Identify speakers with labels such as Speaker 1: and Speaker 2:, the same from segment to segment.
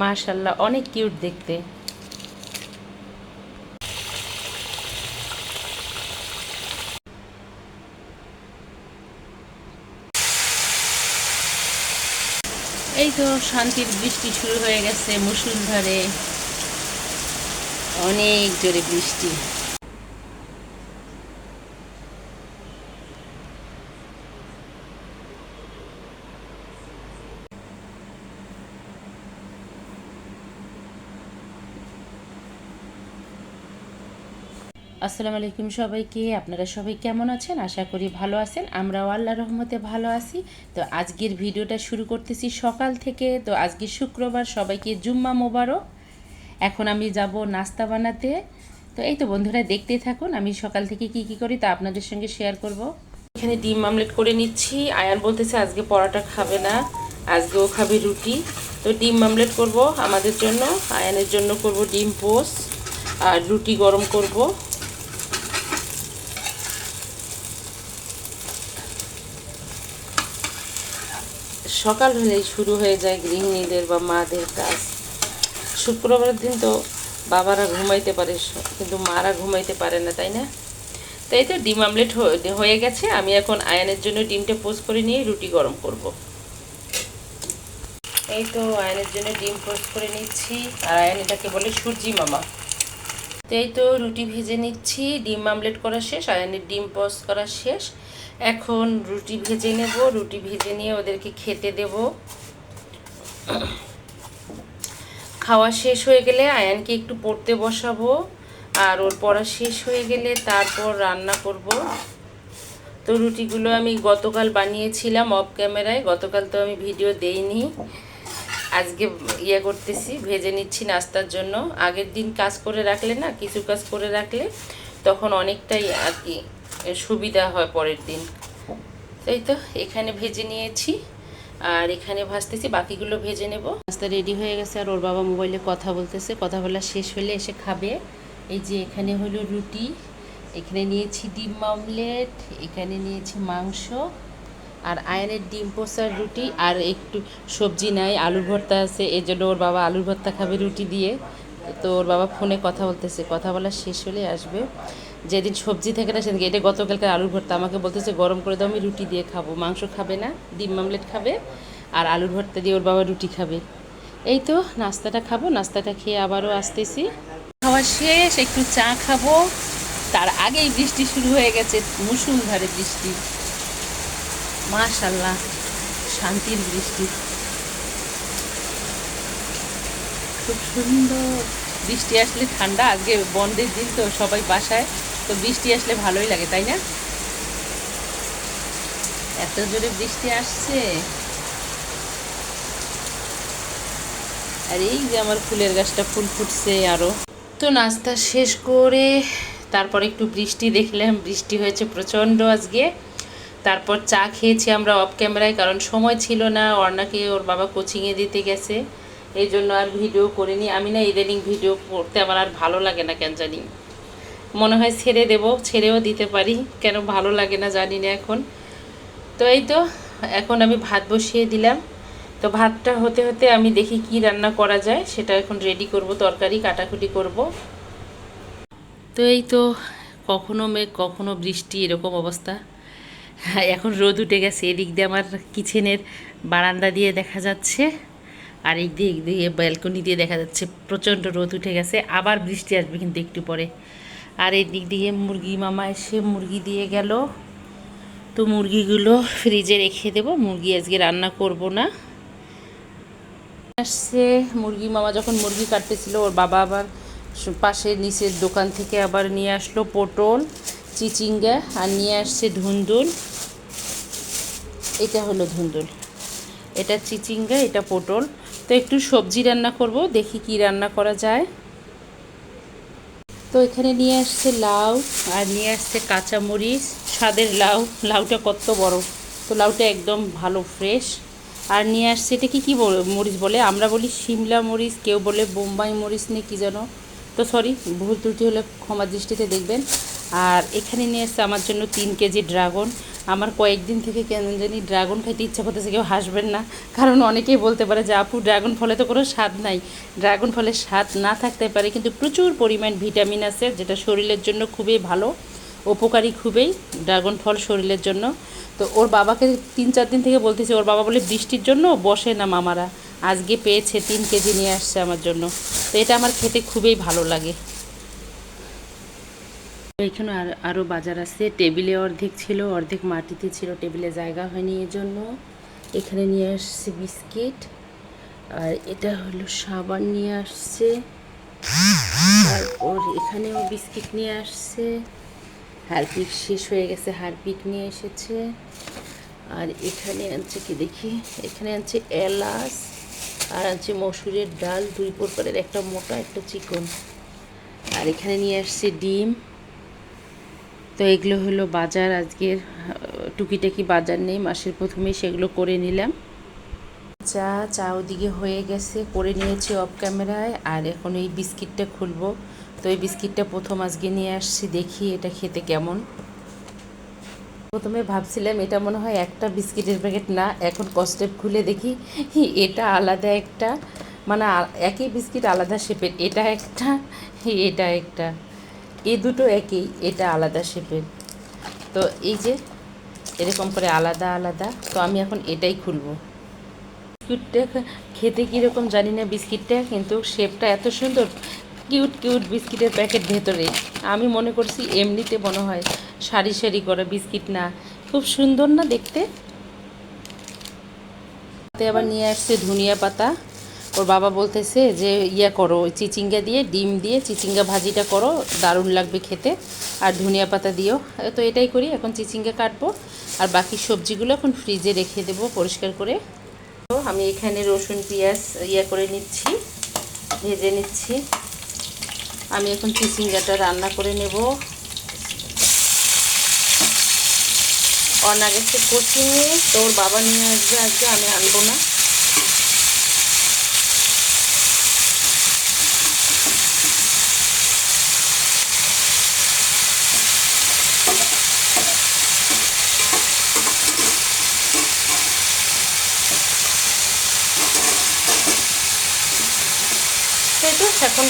Speaker 1: মাশাআল্লাহ অনেক কিউট দেখতে। এই তো শান্তির বৃষ্টি শুরু হয়ে গেছে মুষলধারে, অনেক জোরে বৃষ্টি। আসসালামু আলাইকুম সবাইকে, আপনারা সবাই কেমন আছেন? আশা করি ভালো আছেন। আমরাও আল্লাহর রহমতে ভালো আছি। তো আজকের ভিডিওটা শুরু করতেছি সকাল থেকে। তো আজকে শুক্রবার, সবাইকে জুম্মা মোবারক। এখন আমি যাব নাস্তা বানাতে। তো এই তো বন্ধুরা দেখতেই থাকুন আমি সকাল থেকে কি কি করি তা আপনাদের সঙ্গে শেয়ার করব। এখানে ডিম আমলেট করে নিচ্ছি। আয়ান বলতেছে আজকে পরোটা খাবে না, আজকে ও খাবে রুটি। তো ডিম আমলেট করব আমাদের জন্য, আয়ানের জন্য করব ডিম পোস্ট, আর রুটি গরম করব। সকাল হলেই শুরু হয়ে যায় গৃহিণীদের বা মাদের কাজ। শুক্রবারের দিন তো বাবারা ঘুমাইতে পারে, কিন্তু মারা ঘুমাইতে পারে না, তাই না? তাই তো ডিম আমলেট হয়ে গেছে। আমি এখন আয়ানের জন্য ডিমটা পোস্ট করে নিয়ে রুটি গরম করব। এই তো আয়ানের জন্য ডিম পোস্ট করে নিচ্ছি, আর আয়ান এটাকে বলে সূর্যি মামা। তো এই তো রুটি ভেজে নিচ্ছি, ডিম আমলেট করা শেষ, আয়ানের ডিম পোস্ট করা শেষ। এখন রুটি ভেজে নেব, রুটি ভেজে নিয়ে ওদেরকে খেতে দেব। খাওয়া শেষ হয়ে গেলে আয়ানকে একটু পড়তে বসাবো, আর ওর পড়া শেষ হয়ে গেলে তারপর রান্না করব। তো রুটিগুলো আমি গতকাল বানিয়েছিলাম অফ ক্যামেরায়, গতকাল তো আমি ভিডিও দেইনি। আজকে করতেছি, ভেজে নিচ্ছি নাস্তার জন্য। আগের দিন কাজ করে রাখলে না, কিছু কাজ করে রাখলে তখন অনেকটাই আর কি সুবিধা হয় পরের দিন। তাই তো এখানে ভেজে নিয়েছি, আর এখানে ভাজতেছি, বাকিগুলো ভেজে নেব। নাস্তা রেডি হয়ে গেছে, আর ওর বাবা মোবাইলে কথা বলতেছে, কথা বলা শেষ হলে এসে খাবে। এই যে এখানে হলো রুটি, এখানে নিয়েছি ডিম আমলেট, এখানে নিয়েছি মাংস, আর আয়নের ডিম পোসার রুটি, আর একটু সবজি নাই, আলুর ভর্তা আছে, এই জন্য ওর বাবা আলুর ভর্তা খাবে রুটি দিয়ে। তো ওর বাবা ফোনে কথা বলতেছে, কথা বলা শেষ হলে আসবে। যেদিন সবজি থাকে না সেদিন, এটা গতকালকার আলুর ভর্তা, আমাকে বলতেছে গরম করে দাও, আমি রুটি দিয়ে খাবো। মাংস খাবে না, ডিম আমলেট খাবে, আর আলুর ভর্তা দিয়ে ওর বাবা রুটি খাবে। এই তো নাস্তাটা খাবো, নাস্তাটা খেয়ে আবারও আসতেছি। খাওয়া শেষ, একটু চা খাবো, তার আগেই বৃষ্টি শুরু হয়ে গেছে, মুষলধারে বৃষ্টি। মাশাআল্লাহ শান্তির বৃষ্টি, খুব সুন্দর। বৃষ্টি আসলে ঠান্ডা, আজকে বন্ধের দিন তো সবাই বাসায়, তো বৃষ্টি আসলে ভালোই লাগে, তাই না? এত জোরে বৃষ্টি আসছে। আর এই যে আমার ফুলের গাছটা ফুল ফুটছে আরও। তো নাস্তা শেষ করে তারপর একটু বৃষ্টি দেখলাম, বৃষ্টি হয়েছে প্রচণ্ড আজকে। তারপর চা খেয়েছি আমরা অফ ক্যামেরায়, কারণ সময় ছিল না, অর্ণাকে ওর বাবা কোচিংয়ে দিতে গেছে, এই জন্য আর ভিডিও করিনি। আমি না ইদানিং ভিডিও করতে আমার আর ভালো লাগে না, কেন জানি, মনে হয় ছেড়ে দেব, ছেড়েও দিতে পারি, কেন ভালো লাগে না জানি না এখন। তো এই তো এখন আমি ভাত বসিয়ে দিলাম। তো ভাতটা হতে হতে আমি দেখি কি রান্না করা যায়, সেটা এখন রেডি করব, তরকারি কাটাকুটি করব। তো এই তো কখনো মেঘ কখনো বৃষ্টি, এরকম অবস্থা। এখন রোদ উঠে গেছে, এদিক দিয়ে আমার কিচেনের বারান্দা দিয়ে দেখা যাচ্ছে, আর এদিক দিয়ে ব্যালকনি দিয়ে দেখা যাচ্ছে প্রচণ্ড রোদ উঠে গেছে। আবার বৃষ্টি আসবে কিন্তু একটু পরে। আর এই দিক দিয়ে মুরগি মামা এসে মুরগি দিয়ে গেল। তো মুরগিগুলো ফ্রিজে রেখে দেবো, মুরগি আজকে রান্না করব না। আসছে মুরগি মামা, যখন মুরগি কাটতেছিল ওর বাবা আবার পাশে নিচের দোকান থেকে আবার নিয়ে আসলো পটল, চিচিঙ্গা, আর নিয়ে আসছে ধুন্দুল। এটা হলো ধুন্দুল, এটা চিচিঙ্গা, এটা পটল। তো একটু সবজি রান্না করব, দেখি কি রান্না করা যায়। তো এখানে নিয়ে আসছে লাউ, আর নিয়ে আসছে কাঁচামরিচ, স্বাদের লাউ, লাউটা কত বড়, তো লাউটা একদম ভালো ফ্রেশ। আর নিয়ে আসছে এটা কি মরিচ বলে, আমরা বলি শিমলা মরিচ, কেউ বলে বোম্বাই মরিচ নিয়ে কী যেন, তো সরি, ভুল ত্রুটি হলে ক্ষমা দৃষ্টিতে দেখবেন। আর এখানে নিয়ে আসছে আমার জন্য 3 কেজি ড্রাগন। আমার কয়েকদিন থেকে কেন জানি ড্রাগন খেতে ইচ্ছা করতেছে, কেউ হাসবেন না, কারণ অনেকেই বলতে পারে যে আপু ড্রাগন ফলে তো কোনো স্বাদ নাই। ড্রাগন ফলের স্বাদ না থাকতে পারে, কিন্তু প্রচুর পরিমাণ ভিটামিন আছে, যেটা শরীরের জন্য খুবই ভালো, উপকারী খুবই ড্রাগন ফল শরীরের জন্য। তো ওর বাবাকে 3-4 দিন থেকে বলতেছে, ওর বাবা বলে বৃষ্টির জন্য বসে না মামারা, আজকে পেয়েছে 3 কেজি নিয়ে আসছে আমার জন্য। তো এটা আমার খেতে খুবই ভালো লাগে। এখানে আরও বাজার আছে, টেবিলে অর্ধেক ছিল, অর্ধেক মাটিতে ছিল, টেবিলে জায়গা হয়নি, এজন্য এখানে নিয়ে আসছে বিস্কিট। আর এটা হলো সাবান নিয়ে আসছে, তারপর এখানেও বিস্কিট নিয়ে আসছে, হারপিক শেষ হয়ে গেছে, হারপিক নিয়ে এসেছে। আর এখানে আনছে কি দেখি, এখানে আনছে এলাচ, আর আনছে মসুরের ডাল 2 প্রকারের, একটা মোটা একটা চিকন। আর এখানে নিয়ে আসছে ডিম। তো এগুলো হলো বাজার আজকের, টুকিটাকি বাজার নেই, মাসের প্রথমেই সেগুলো করে নিলাম। চা ওদিকে হয়ে গেছে, করে নিয়েছি অফ ক্যামেরায়। আর এখন এই বিস্কিটটা খুলবো। তো এই বিস্কিটটা প্রথম আজকে নিয়ে আসছি, দেখি এটা খেতে কেমন। প্রথমে ভাবছিলাম এটা মনে হয় একটা বিস্কিটের প্যাকেট, না, এখন কস্টেপ খুলে দেখি এটা আলাদা একটা, মানে একই বিস্কিট আলাদা শেপের, এটা একটা, এটা একটা, এই দুটো একই, এটা আলাদা শেপের। তো এই যে এরকম করে আলাদা আলাদা। তো আমি এখন এটাই খুলবো। বিস্কিটটা খেতে কীরকম জানি না, বিস্কিটটা কিন্তু শেপটা এত সুন্দর, কিউট কিউট বিস্কিটের প্যাকেট ভেতরে। আমি মনে করছি এমনিতে মনে হয় সারি সারি করা বিস্কিট, না, খুব সুন্দর না দেখতে। আবার নিয়ে আসছে ধনিয়া পাতা। ওর বাবা বলতেছে যে ইয়া করো, চিচিঙ্গা দিয়ে, ডিম দিয়ে চিচিঙ্গা ভাজিটা করো, দারুণ লাগবে খেতে, আর ধনিয়া পাতা দিও। তো এটাই করি, এখন চিচিঙ্গা কাটবো, আর বাকি সবজিগুলো এখন ফ্রিজে রেখে দেবো পরিষ্কার করে। তো আমি এখানে রসুন পেঁয়াজ ইয়া করে নিচ্ছি, ভেজে নিচ্ছি। আমি এখন চিচিঙ্গাটা রান্না করে নেব। অনা গেছে কোচিংয়ে, তোর বাবা নিয়ে আসবে আজকে, আমি আনবো না। তো এখন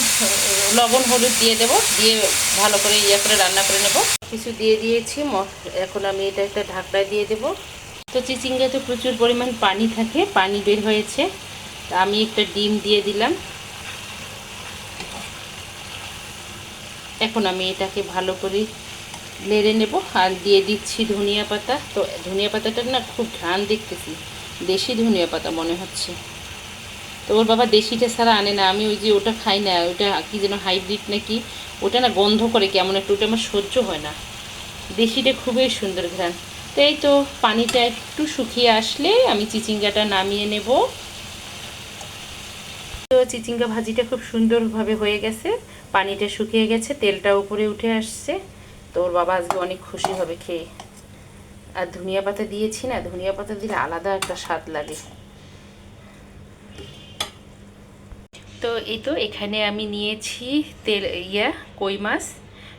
Speaker 1: লবণ হলুদ দিয়ে দেবো, দিয়ে ভালো করে ইয়ে করে রান্না করে নেব। কিছু দিয়ে দিয়েছি, এখন আমি এটা একটা ঢাকনায় দিয়ে দেব। তো চিচিঙ্গাতে প্রচুর পরিমাণ পানি থাকে, পানি বের হয়েছে, আমি একটা ডিম দিয়ে দিলাম। এখন আমি এটাকে ভালো করে নেড়ে নেব, আর দিয়ে দিচ্ছি ধনিয়া পাতা। তো ধনিয়া পাতাটা না খুব ঘ্রাণ দেখতেছি, দেশি ধনিয়া পাতা মনে হচ্ছে। তো ওর বাবা দেশিটা ছাড়া আনে না, আমি ওই যে ওটা খাই না, ওটা কী যেন হাইব্রিড নাকি, ওটা না গন্ধ করে কেমন একটু, ওটা আমার সহ্য হয় না। দেশিটা খুবই সুন্দর ঘ্রাণ। তো এই তো পানিটা একটু শুকিয়ে আসলে আমি চিচিঙ্গাটা নামিয়ে নেব। তো চিচিঙ্গা ভাজিটা খুব সুন্দরভাবে হয়ে গেছে, পানিটা শুকিয়ে গেছে, তেলটা উপরে উঠে আসছে। তো ওর বাবা আজকে অনেক খুশি হবে খেয়ে। আর ধনিয়া পাতা দিয়েছি না, ধনিয়া পাতা দিলে আলাদা একটা স্বাদ লাগে। তো এই তো এখানে আমি নিয়েছি তেল কই মাছ।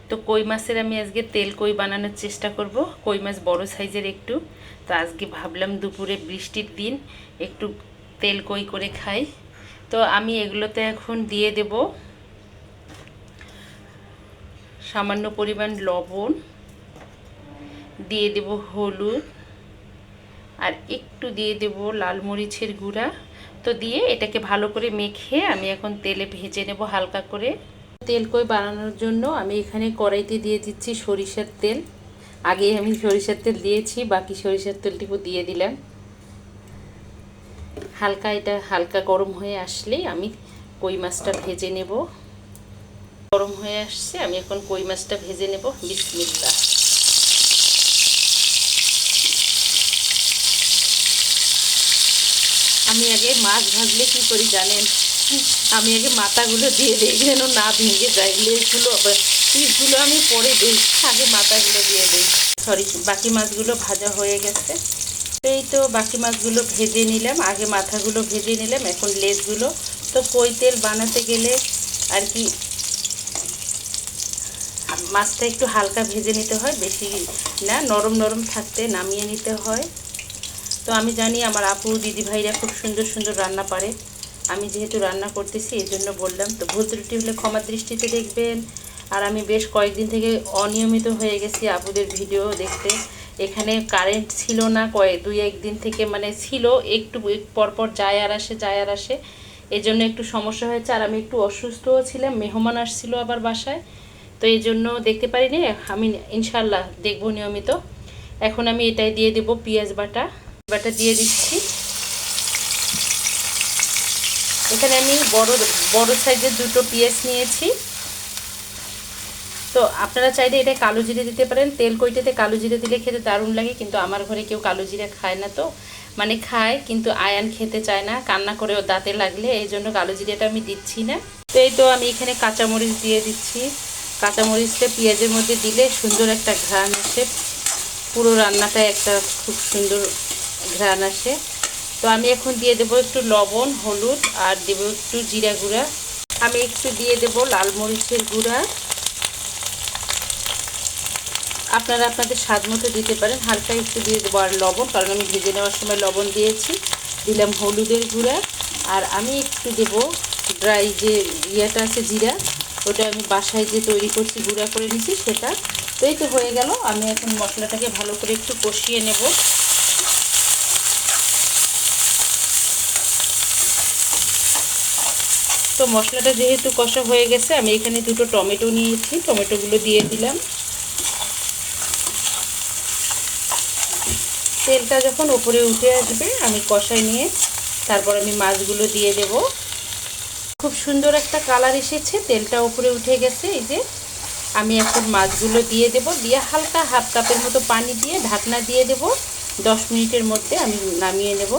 Speaker 1: তো কই মাছের আমি আজকে তেল কই বানানোর চেষ্টা করব। কই মাছ বড় সাইজের একটু। তো আজকে ভাবলাম দুপুরে বৃষ্টির দিন একটু তেল কই করে খাই। তো আমি এগুলোতে এখন দিয়ে দেব সামান্য পরিমাণ লবণ, দিয়ে দেব হলুদ, আর একটু দিয়ে দেব লাল মরিচের গুঁড়া। তো দিয়ে এটাকে ভালো করে মেখে আমি এখন তেলে ভেজে নেব হালকা করে। তেল কই বানানোর জন্য আমি এখানে কড়াইতে দিয়ে দিচ্ছি সরিষার তেল। আগে আমি সরিষার তেল দিয়েছি, বাকি সরিষার তেলটুকু দিয়ে দিলাম। এটা হালকা গরম হয়ে আসলেই আমি কই মাছটা ভেজে নেব। গরম হয়ে আসছে, আমি এখন কই মাছটা ভেজে নেব। বিসমিল্লাহ। আমি আগে মাছ ভাজলে কি করি জানেন, আমি আগে মাথাগুলো দিয়ে দিই যেন না ভেঙে যায়। লেজগুলো পিসগুলো আমি পরে দিই, আগে মাথাগুলো দিয়ে দিই। বাকি মাছগুলো ভাজা হয়ে গেছে। এই তো বাকি মাছগুলো ভেজে নিলাম, আগে মাথাগুলো ভেজে নিলাম, এখন লেজগুলো। তো কই তেল বানাতে গেলে আর কি মাছটা একটু হালকা ভেজে নিতে হয়, বেশি না, নরম নরম থাকতে নামিয়ে নিতে হয়। তো আমি জানি আমার আপু দিদিভাইরা খুব সুন্দর সুন্দর রান্না পারে, আমি যেহেতু রান্না করতেছি এই জন্য বললাম। তো ভুল ত্রুটি হলে ক্ষমার দৃষ্টিতে দেখবেন। আর আমি বেশ কয়েকদিন থেকে অনিয়মিত হয়ে গেছি আপুদের ভিডিও দেখতে। এখানে কারেন্ট ছিল না, দুই একদিন থেকে, মানে ছিল একটু পরপর যায় আর আসে যায় আর আসে, এই জন্য একটু সমস্যা হয়েছে। আর আমি একটু অসুস্থও ছিলাম, মেহমান আসছিল আবার বাসায়, তো এই জন্য দেখতে পারিনি। আমি ইনশাল্লাহ দেখবো নিয়মিত। এখন আমি এটাই দিয়ে দেব, পেঁয়াজ বাটা বাটা দিয়ে দিচ্ছি। এখানে আমি বড় বড় সাইজের দুটো পেঁয়াজ নিয়েছি। তো আপনারা চাইলে এটা কালো জিরে দিতে পারেন, তেল কইটাতে কালো জিরে দিলে খেতে দারুণ লাগে, কিন্তু আমার ঘরে কেউ কালো জিরে খায় না। তো মানে খায় কিন্তু আয়ান খেতে চায় না, কান্না করে ওর দাঁতে লাগলে, এই জন্য কালো জিরেটা আমি দিচ্ছি না। তো এই তো আমি এখানে কাঁচামরিচ দিয়ে দিচ্ছি। কাঁচামরিচটা পেঁয়াজের মধ্যে দিলে সুন্দর একটা ঘ্রাণ আসে, পুরো রান্নাটা একটা খুব সুন্দর ঘ্রাণ আসে। তো আমি এখন দিয়ে দেবো একটু লবণ, হলুদ, আর দেবো একটু জিরা গুঁড়া। আমি একটু দিয়ে দেবো লাল মরিচের গুঁড়া। আপনারা আপনাদের স্বাদ মতো দিতে পারেন, হালকা একটু দিয়ে দেবো আর লবণ, কারণ আমি ভেজে নেওয়ার সময় লবণ দিয়েছি। দিলাম হলুদের গুঁড়া, আর আমি একটু দেবো ড্রাই যে ইয়েটা আছে জিরা, ওটা আমি বাসায় যে তৈরি করছি, গুঁড়া করে নিয়েছি সেটা। তো এই তো হয়ে গেল। আমি এখন মশলাটাকে ভালো করে একটু কষিয়ে নেব। তো মশলাটা যেহেতু কষা হয়ে গেছে, আমি এখানে দুটো টমেটো নিয়েছি, টমেটোগুলো দিয়ে দিলাম। তেলটা যখন উপরে উঠে আসবে আমি কষাই নিয়ে তারপর আমি মাছগুলো দিয়ে দেব। খুব সুন্দর একটা কালার এসেছে, তেলটা উপরে উঠে গেছে। এই যে আমি এখন মাছগুলো দিয়ে দেব, দিয়ে হালকা হাফ কাপের মতো পানি দিয়ে ঢাকনা দিয়ে দেব। 10 মিনিটের মধ্যে আমি নামিয়ে নেব।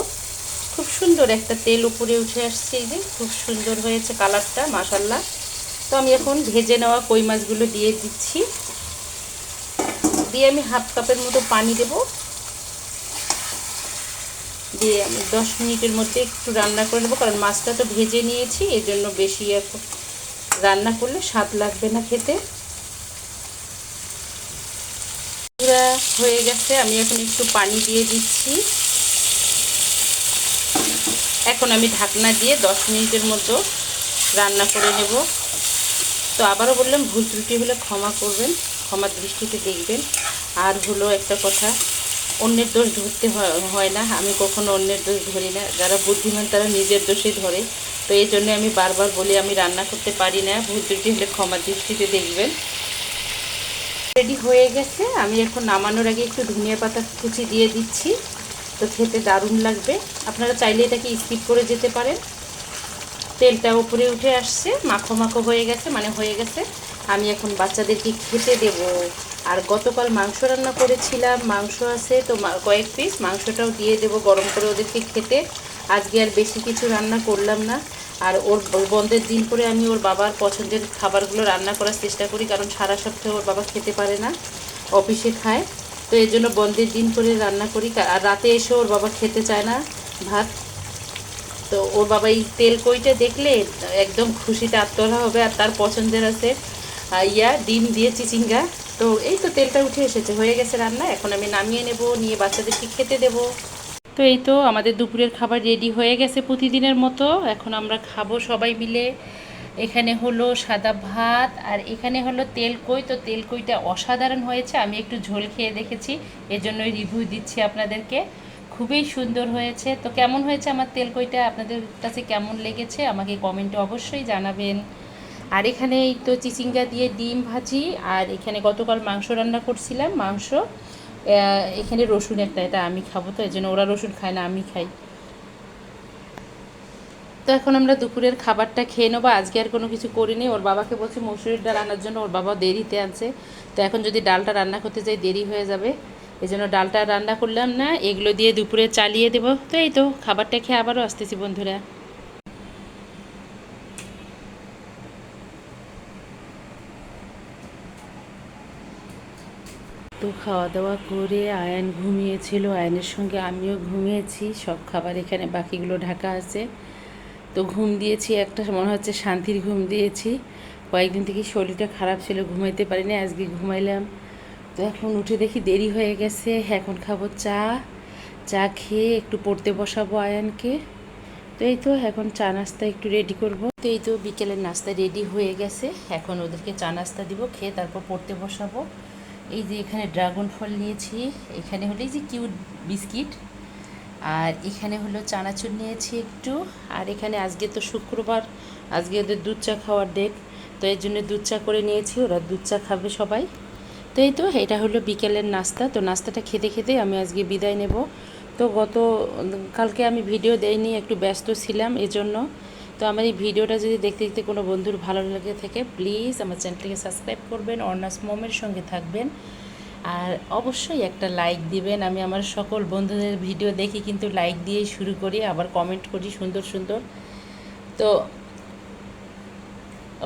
Speaker 1: খুব সুন্দর একটা তেল উপরে উঠে আসছে, এই যে খুব সুন্দর হয়েছে কালারটা, মাশাআল্লাহ। তো আমি এখন ভেজে নেওয়া কই মাছগুলো দিয়ে দিচ্ছি, দিয়ে আমি হাফ কাপের মতো পানি দেব, দিয়ে আমি 10 মিনিটের মধ্যে একটু রান্না করে নেবো, কারণ মাছটা তো ভেজে নিয়েছি, এই জন্য বেশি এখন রান্না করলে স্বাদ লাগবে না খেতে। পুরা হয়ে গেছে, আমি এখন একটু পানি দিয়ে দিচ্ছি। এখন আমি ঢাকনা দিয়ে 10 মিনিটের মতো রান্না করে নেব। তো আবারও বললাম, ভুল ত্রুটি হলে ক্ষমা করবেন, ক্ষমার দৃষ্টিতে দেখবেন। আর হলো একটা কথা, অন্যের দোষ ধরতে হয় না, আমি কখনো অন্যের দোষ ধরি না। যারা বুদ্ধিমান তারা নিজের দোষই ধরে। তো এই জন্য আমি বারবার বলি আমি রান্না করতে পারি না, ভুল ত্রুটি হলে ক্ষমার দৃষ্টিতে দেখবেন। রেডি হয়ে গেছে। আমি এখন নামানোর আগে একটু ধনিয়া পাতা কুচি দিয়ে দিচ্ছি, তো খেতে দারুণ লাগবে। আপনারা চাইলে এটাকে স্কিপ করে যেতে পারেন। তেলটা উপরে উঠে আসছে, মাখো মাখো হয়ে গেছে, মানে হয়ে গেছে। আমি এখন বাচ্চাদেরকে খেতে দেব। আর গতকাল মাংস রান্না করেছিলাম, মাংস আছে তো কয়েক পিস, মাংসটাও দিয়ে দেব গরম করে ওদেরকে খেতে। আজকে আর বেশি কিছু রান্না করলাম না। আর ওর বন্ধের দিন করে আমি ওর বাবার পছন্দের খাবারগুলো রান্না করার চেষ্টা করি, কারণ সারা সপ্তাহে ওর বাবা খেতে পারে না, অফিসে খায়। তো এই জন্য বন্ধের দিন করে রান্না করি। আর রাতে এসে ওর বাবা খেতে চায় না ভাত। তো ওর বাবা এই তেল কইটা দেখলে একদম খুশিতে আত্মহারা হবে। আর তার পছন্দের আছে ডিম দিয়ে চিচিঙ্গা। তো এই তো তেলটা উঠে এসেছে, হয়ে গেছে রান্না। এখন আমি নামিয়ে নেব, নিয়ে বাচ্চাদেরকে খেতে দেব। তো এই তো আমাদের দুপুরের খাবার রেডি হয়ে গেছে প্রতিদিনের মতো। এখন আমরা খাবো সবাই মিলে। এখানে হলো সাদা ভাত, আর এখানে হলো তেল কই। তো তেল কইটা অসাধারণ হয়েছে, আমি একটু ঝোল খেয়ে দেখেছি, এজন্যই রিভিউ দিচ্ছি আপনাদেরকে। খুবই সুন্দর হয়েছে। তো কেমন হয়েছে আমার তেল কইটা, আপনাদের কাছে কেমন লেগেছে আমাকে কমেন্টে অবশ্যই জানাবেন। আর এখানে এই তো চিচিঙ্গা দিয়ে ডিম ভাজি, আর এখানে গতকাল মাংস রান্না করছিলাম, মাংস। এখানে রসুন একটা, এটা আমি খাবো, তো এই জন্য ওরা রসুন খায় না, আমি খাই। তো এখন আমরা দুপুরের খাবারটা খেয়ে নেবো। আজকে আর কোনো কিছু করিনি। ওর বাবাকে বলছি মসুরির ডাল আনার জন্য, ওর বাবা দেরিতে আনছে। তো এখন যদি ডালটা রান্না করতে যাই দেরি হয়ে যাবে, এই জন্য ডালটা রান্না করলাম না, এগুলো দিয়ে দুপুরে চালিয়ে দেবো। তো এই তো খাবারটা খেয়ে আবারও আসতেছি বন্ধুরা। তো খাওয়া দাওয়া করে আয়ান ঘুমিয়েছিল, আয়ানের সঙ্গে আমিও ঘুমিয়েছি। সব খাবার এখানে বাকিগুলো ঢাকা আছে। তো ঘুম দিয়েছি একটা, মনে হচ্ছে শান্তির ঘুম দিয়েছি। কয়েকদিন থেকে শরীরটা খারাপ ছিল, ঘুমাইতে পারিনি, আজকে ঘুমাইলাম। তো এখন উঠে দেখি দেরি হয়ে গেছে, এখন খাবো চা। চা খেয়ে একটু পড়তে বসাবো আয়ানকে। তো এই তো এখন চা নাস্তা একটু রেডি করব। তো এই তো বিকেলের নাস্তা রেডি হয়ে গেছে, এখন ওদেরকে চা নাস্তা দিব, খেয়ে তারপর পড়তে বসাবো। এই যে এখানে ড্রাগন ফল নিয়েছি, এখানে হলো এই যে কিউট বিস্কিট, আর এখানে হলো চানাচুর নিয়েছি একটু। আর এখানে আজকে তো শুক্রবার, আজকে ওদের দুধ চা খাওয়ার ডেট, তো এই জন্য দুধ চা করে নিয়েছি, ওরা দুধ চা খাবে সবাই। তো এই তো এটা হলো বিকেলের নাস্তা। তো নাস্তাটা খেতে খেতে আমি আজকে বিদায় নেব। তো কালকে আমি ভিডিও দেইনি, একটু ব্যস্ত ছিলাম এজন্য। তো আমার এই ভিডিওটা যদি দেখতে দেখতে কোনো বন্ধুর ভালো লাগে থাকে, প্লিজ আমার চ্যানেলটিকে সাবস্ক্রাইব করবেন, অর্ণাস মমের সঙ্গে থাকবেন, আর অবশ্যই একটা লাইক দিবেন। আমি আমার সকল বন্ধুদের ভিডিও দেখি কিন্তু লাইক দিয়েই শুরু করি, আবার কমেন্ট করি সুন্দর সুন্দর। তো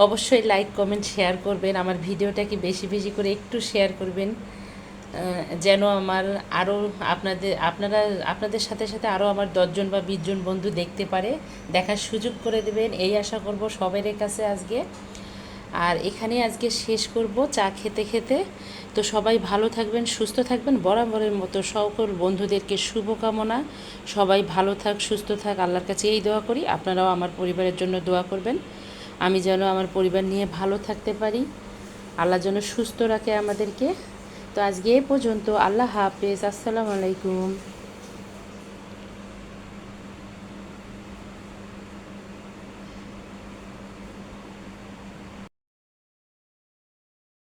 Speaker 1: অবশ্যই লাইক কমেন্ট শেয়ার করবেন, আমার ভিডিওটাকে বেশি বেশি করে একটু শেয়ার করবেন, যেন আমার আরও আপনাদের সাথে সাথে আরও আমার 10জন বা 20জন বন্ধু দেখতে পারে, দেখার সুযোগ করে দেবেন, এই আশা করব সবার কাছে আজকে। আর এখানে আজকে শেষ করব চা খেতে খেতে। তো সবাই ভালো থাকবেন, সুস্থ থাকবেন, বরাবরের মতো সকল বন্ধুদেরকে শুভকামনা। সবাই ভালো থাক, সুস্থ থাক, আল্লাহর কাছে এই দোয়া করি। আপনারাও আমার পরিবারের জন্য দোয়া করবেন, আমি যেন আমার পরিবার নিয়ে ভালো থাকতে পারি, আল্লাহ যেন সুস্থ রাখে আমাদেরকে। তো আজকে এ পর্যন্ত, আল্লাহ হাফেজ, আসসালামু আলাইকুম।